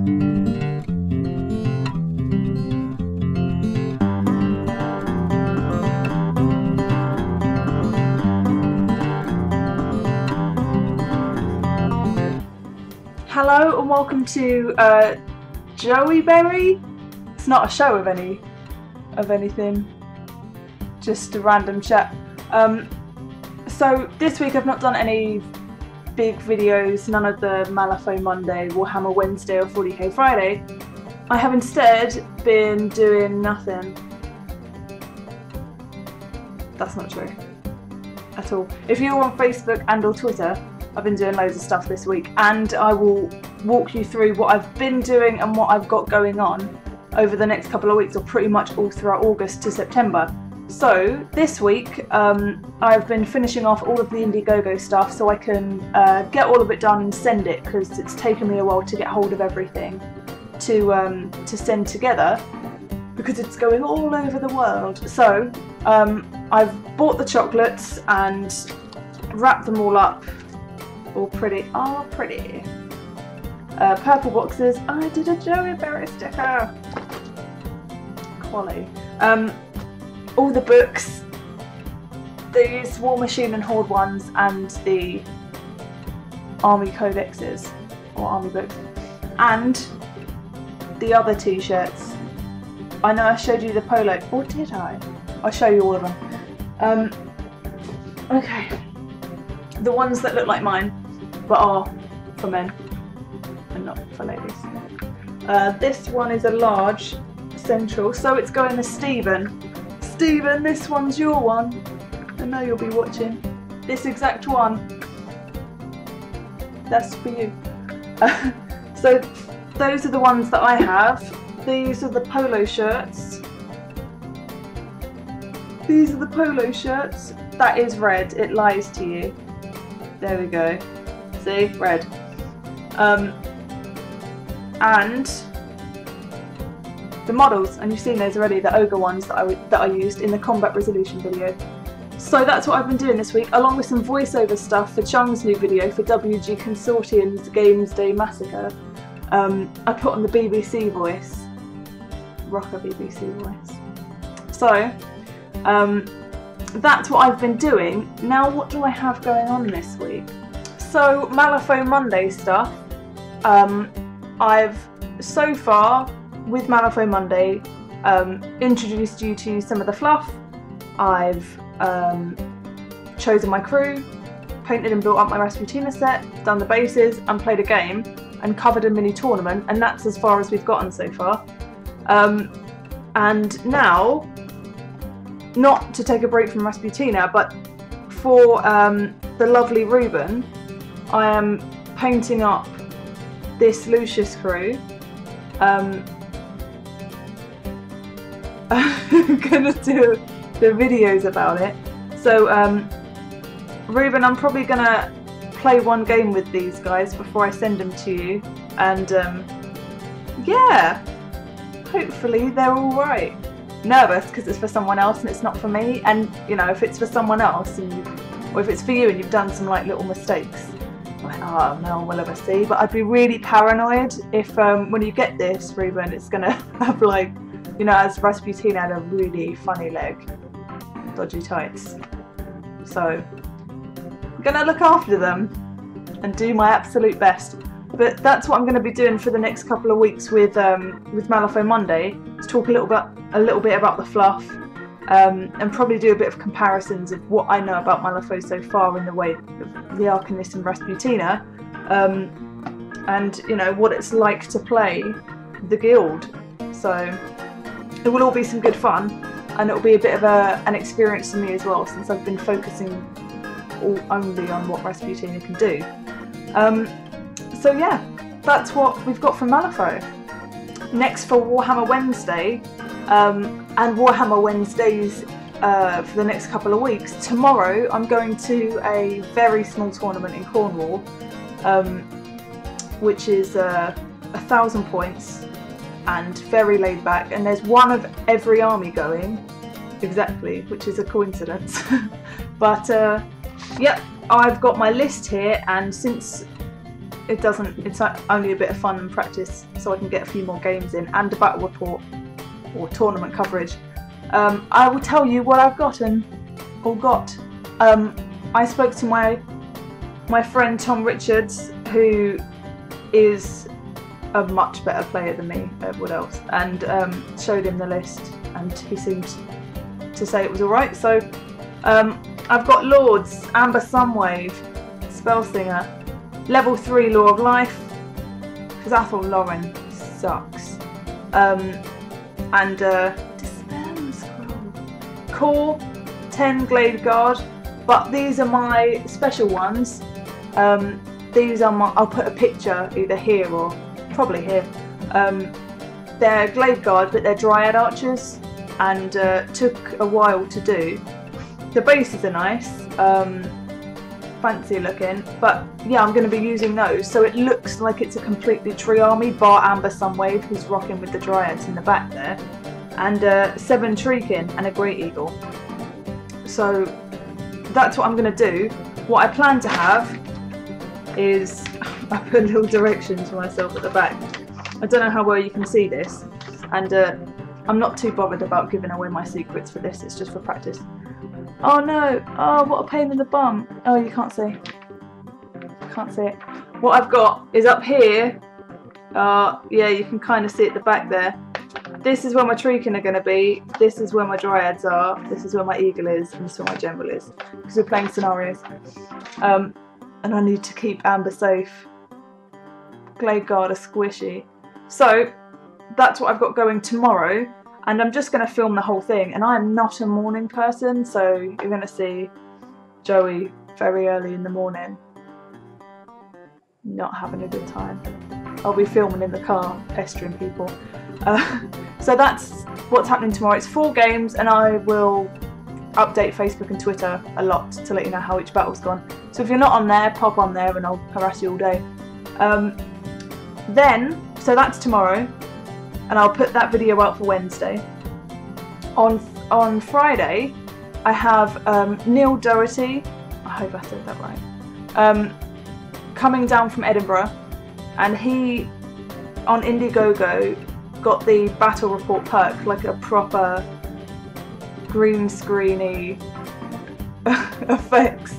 Hello and welcome to TheJoeyberry. It's not a show of anything, just a random chat. So this week I've not done any big videos, none of the Malifaux Monday, Warhammer Wednesday or 40k Friday. I have instead been doing nothing. That's not true at all. If you're on Facebook and or Twitter, I've been doing loads of stuff this week, and I will walk you through what I've been doing and what I've got going on over the next couple of weeks, or pretty much all throughout August to September. So this week I've been finishing off all of the Indiegogo stuff so I can get all of it done and send it, because it's taken me a while to get hold of everything to send together, because it's going all over the world. So I've bought the chocolates and wrapped them all up. All pretty. Purple boxes. I did a TheJoeyberry sticker. Quality. All the books. These War Machine and Horde ones, and the Army Codexes or Army books, and the other t-shirts. I know I showed you the polo, or did I? I'll show you all of them. Okay. The ones that look like mine, but are for men and not for ladies. This one is a large central, so it's going to Stephen. Stephen, this one's your one. I know you'll be watching. This exact one. That's for you. So those are the ones that I have. These are the polo shirts. These are the polo shirts. That is red. It lies to you. There we go. See? Red. And the models, and you've seen those already, the Ogre ones that I used in the combat resolution video. So that's what I've been doing this week, along with some voiceover stuff for Chung's new video for WGConsortium's Games Day Massacre. I put on the BBC voice. Rocker BBC voice. So, that's what I've been doing. Now what do I have going on this week? So Malifaux Monday stuff. I've so far with Malifaux Monday introduced you to some of the fluff. I've chosen my crew, painted and built up my Rasputina set, done the bases and played a game and covered a mini tournament, and that's as far as we've gotten so far. And now, not to take a break from Rasputina, but for the lovely Ruben, I am painting up this Lucius crew. I'm gonna do the videos about it. So Ruben, I'm probably gonna play one game with these guys before I send them to you, and yeah, hopefully they're all right. Nervous because it's for someone else and it's not for me, and you know, if it's for someone else or if it's for you and you've done some like little mistakes, like, oh, no one will ever see. But I'd be really paranoid if when you get this, Ruben, it's gonna have, like, you know, as Rasputina had a really funny leg, dodgy tights. So I'm gonna look after them and do my absolute best. But that's what I'm going to be doing for the next couple of weeks with Malifaux Monday, to talk a little bit about the fluff, and probably do a bit of comparisons of what I know about Malifaux so far in the way of the Arcanist and Rasputina, and you know what it's like to play the guild. So it will all be some good fun, and it will be a bit of an experience for me as well, since I've been focusing only on what Rasputina can do. So yeah, that's what we've got from Malifaux. Next for Warhammer Wednesday, and Warhammer Wednesdays for the next couple of weeks. Tomorrow I'm going to a very small tournament in Cornwall, which is 1,000 points and very laid back, and there's one of every army going, exactly, which is a coincidence. But yep, I've got my list here, and since it doesn't. It's only a bit of fun and practice, so I can get a few more games in and a battle report or tournament coverage. I will tell you what I've gotten or got. I spoke to my friend Tom Richards, who is a much better player than me at Wood Elves, and showed him the list, and he seemed to say it was alright. So I've got Lords, Amber Sunwave, Spellsinger, Level 3 Law of Life, because I thought Lauren sucks, and Dispel Scroll, Core, 10 Glade Guard, but these are my special ones. These are my, I'll put a picture either here or probably here. They're Glade Guard, but they're Dryad Archers, and took a while to do. The bases are nice, fancy looking, but yeah, I'm going to be using those, so it looks like it's a completely tree army, bar Amber Sunwave, who's rocking with the Dryads in the back there, and 7 Treekin and a Great Eagle. So that's what I'm going to do. What I plan to have is, I put little directions for myself at the back. I don't know how well you can see this, and I'm not too bothered about giving away my secrets for this, it's just for practice. Oh no, oh what a pain in the bum. Oh, you can't see. Can't see it. What I've got is up here, yeah, you can kind of see at the back there. This is where my Treekin are going to be, this is where my Dryads are, this is where my Eagle is, and this is where my General is, because we're playing scenarios. And I need to keep Amber safe. Glade Guard are squishy. So that's what I've got going tomorrow, and I'm just going to film the whole thing, and I'm not a morning person, so you're going to see Joey very early in the morning not having a good time. I'll be filming in the car, pestering people. So that's what's happening tomorrow. It's 4 games, and I will update Facebook and Twitter a lot to let you know how each battle's gone. So if you're not on there, pop on there and I'll harass you all day. So that's tomorrow, and I'll put that video out for Wednesday. On Friday, I have Neil Doherty, I hope I said that right, coming down from Edinburgh, and he, on Indiegogo, got the battle report perk, like a proper green screeny effects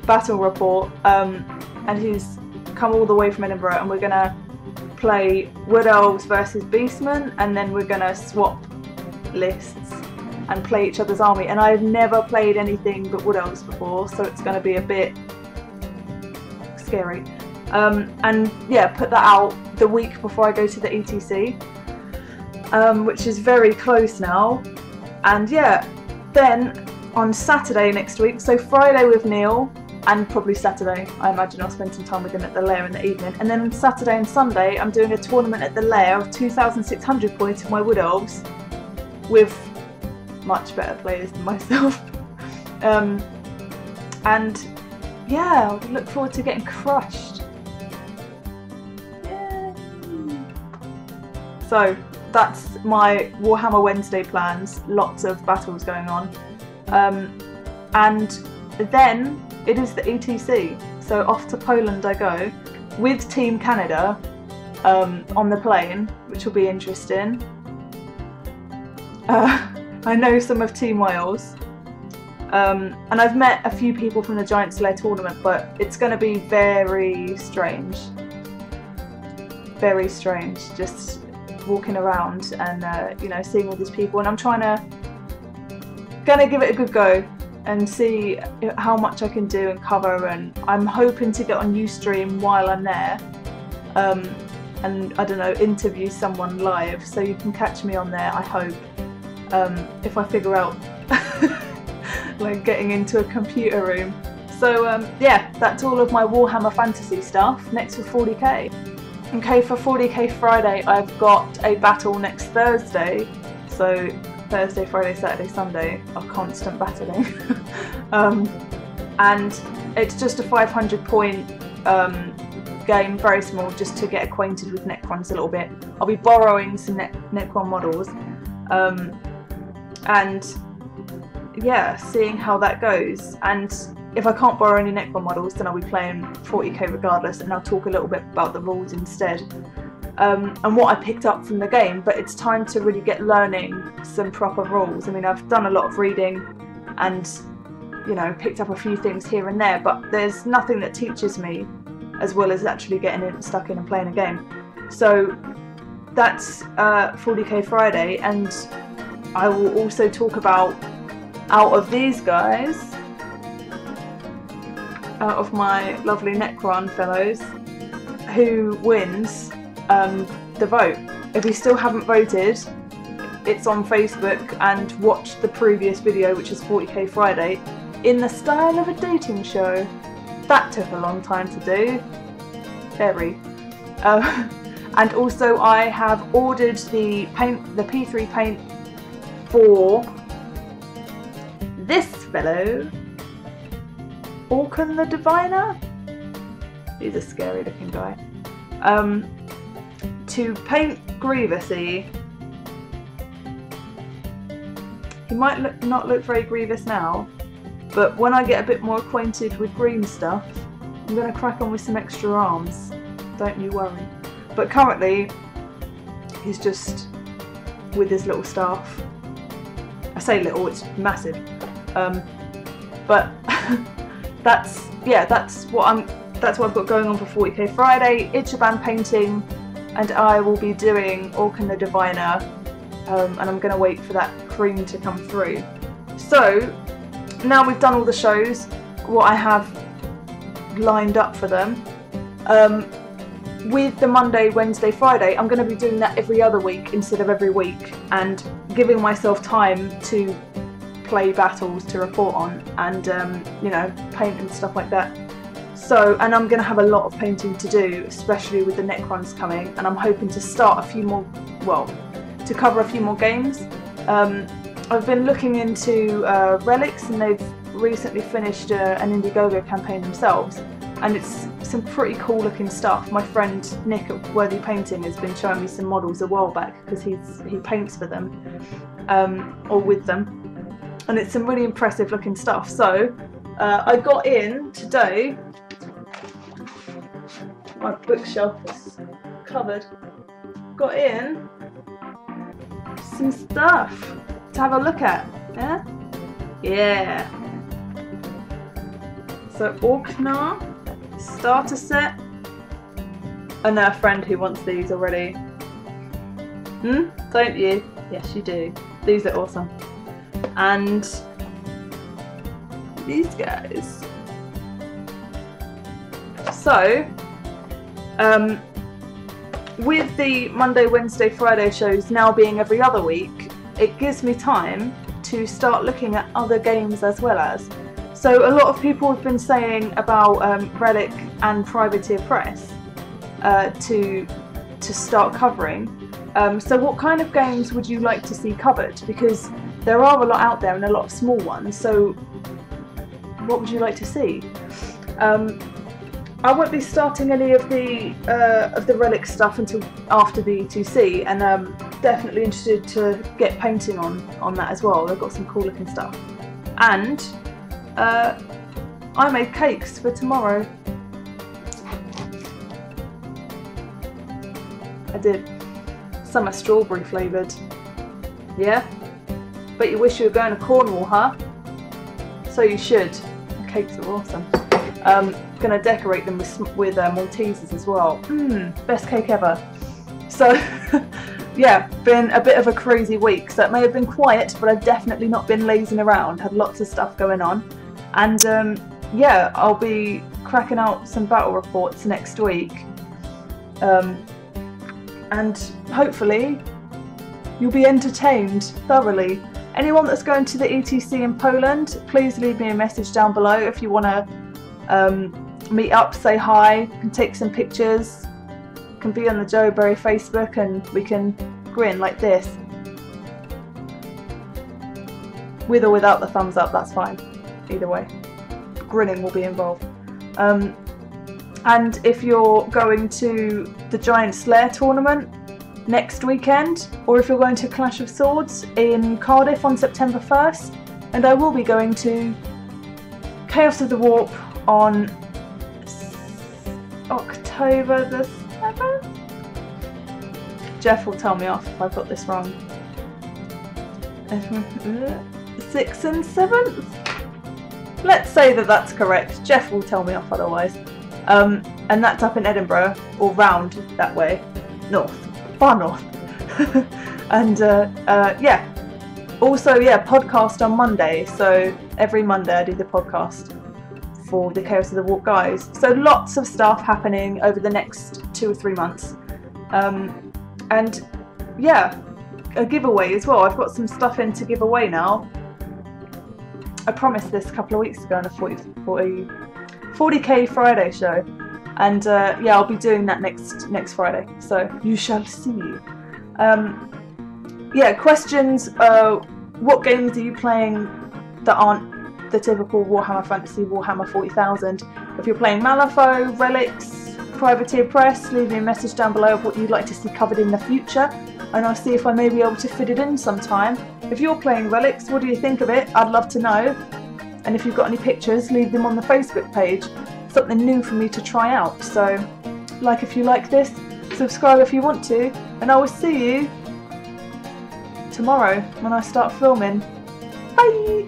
battle report, and he's come all the way from Edinburgh, and we're gonna play Wood Elves versus Beastmen, and then we're gonna swap lists and play each other's army, and I've never played anything but Wood Elves before, so it's gonna be a bit scary. And yeah, put that out the week before I go to the ETC, which is very close now. And yeah, then on Saturday next week, so Friday with Neil, and probably Saturday, I imagine I'll spend some time with him at the lair in the evening, and then on Saturday and Sunday I'm doing a tournament at the lair of 2,600 points of my Wood Elves with much better players than myself. And yeah, I look forward to getting crushed. Yay. So that's my Warhammer Wednesday plans, lots of battles going on. And then it is the ETC, so off to Poland I go with Team Canada on the plane, which will be interesting. I know some of Team Wales, and I've met a few people from the Giant Slayer tournament, but it's going to be very strange, just walking around and you know, seeing all these people, and I'm gonna give it a good go and see how much I can do and cover, and I'm hoping to get on Ustream while I'm there, and I don't know, interview someone live, so you can catch me on there, I hope, if I figure out like getting into a computer room. So yeah, that's all of my Warhammer Fantasy stuff. Next for 40k. Okay, for 40k Friday I've got a battle next Thursday, so Thursday, Friday, Saturday, Sunday are constant battling. And it's just a 500 point game, very small, just to get acquainted with Necrons a little bit. I'll be borrowing some Necron models, and yeah, seeing how that goes. And if I can't borrow any Necron models, then I'll be playing 40k regardless, and I'll talk a little bit about the rules instead. And what I picked up from the game, but it's time to really get learning some proper rules. I mean, I've done a lot of reading and, you know, picked up a few things here and there, but there's nothing that teaches me as well as actually getting stuck in and playing a game. So that's 40k Friday, and I will also talk about, out of these guys, out of my lovely Necron fellows, who wins the vote. If you still haven't voted, it's on Facebook, and watch the previous video, which is 40k Friday, in the style of a dating show. That took a long time to do. Very. And also I have ordered the P3 paint for this fellow, Orcs the Diviner. He's a scary looking guy. To paint Grievousy. He might not look very grievous now, but when I get a bit more acquainted with green stuff, I'm going to crack on with some extra arms. Don't you worry. But currently, he's just with his little staff. I say little, it's massive. But that's what I've got going on for 40k Friday. Ichiban painting, and I will be doing Orcs the Diviner, and I'm going to wait for that cream to come through. So now we've done all the shows, what I have lined up for them. With the Monday, Wednesday, Friday, I'm going to be doing that every other week instead of every week, and giving myself time to play battles to report on, and you know, paint and stuff like that. So, and I'm going to have a lot of painting to do, especially with the Necrons coming, and I'm hoping to start a few more, well, to cover a few more games. I've been looking into Relics, and they've recently finished an Indiegogo campaign themselves, and it's some pretty cool looking stuff. My friend Nick at Worthy Painting has been showing me some models a while back, because he paints for them, or with them, and it's some really impressive looking stuff. So I got in today, my bookshelf is covered, got in some stuff to have a look at. Yeah. So Orcs starter set. I know a friend who wants these already. Don't you? Yes, you do. These are awesome. And these guys. So, with the Monday, Wednesday, Friday shows now being every other week, it gives me time to start looking at other games as well as. So a lot of people have been saying about Relic and Privateer Press to start covering. So what kind of games would you like to see covered? Because there are a lot out there and a lot of small ones. So what would you like to see? I won't be starting any of the Relic stuff until after the E2C, and definitely interested to get painting on that as well. They've got some cool looking stuff. And I made cakes for tomorrow. I did. Some are strawberry flavoured. Yeah? Bet you wish you were going to Cornwall, huh? So you should. The cakes are awesome. Gonna decorate them with Maltesers as well. Best cake ever. So yeah, been a bit of a crazy week. So it may have been quiet, but I've definitely not been lazing around. Had lots of stuff going on, and yeah, I'll be cracking out some battle reports next week, and hopefully you'll be entertained thoroughly. Anyone that's going to the ETC in Poland, please leave me a message down below if you want to meet up, say hi, can take some pictures, can be on the TheJoeyberry Facebook, and we can grin like this. With or without the thumbs up, that's fine. Either way, grinning will be involved. And if you're going to the Giant Slayer tournament next weekend, or if you're going to Clash of Swords in Cardiff on September 1st, and I will be going to Chaos of the Warp on October the 7th? Jeff will tell me off if I've got this wrong. 6th and 7th? Let's say that that's correct. Jeff will tell me off otherwise. And that's up in Edinburgh, or round that way. North. Far north. And yeah. Also, yeah, podcast on Monday. So every Monday I do the podcast for the Chaos of the Warp guys. So lots of stuff happening over the next 2 or 3 months. And yeah, a giveaway as well. I've got some stuff in to give away now. I promised this a couple of weeks ago on a 40k Friday show. And yeah, I'll be doing that next Friday. So you shall see. Yeah, questions. What games are you playing that aren't the typical Warhammer Fantasy, Warhammer 40,000? If you're playing Malifaux, Relics, Privateer Press, leave me a message down below of what you'd like to see covered in the future, and I'll see if I may be able to fit it in sometime. If you're playing Relics, what do you think of it? I'd love to know. And if you've got any pictures, leave them on the Facebook page. Something new for me to try out. So, like if you like this, subscribe if you want to, and I will see you tomorrow when I start filming. Bye!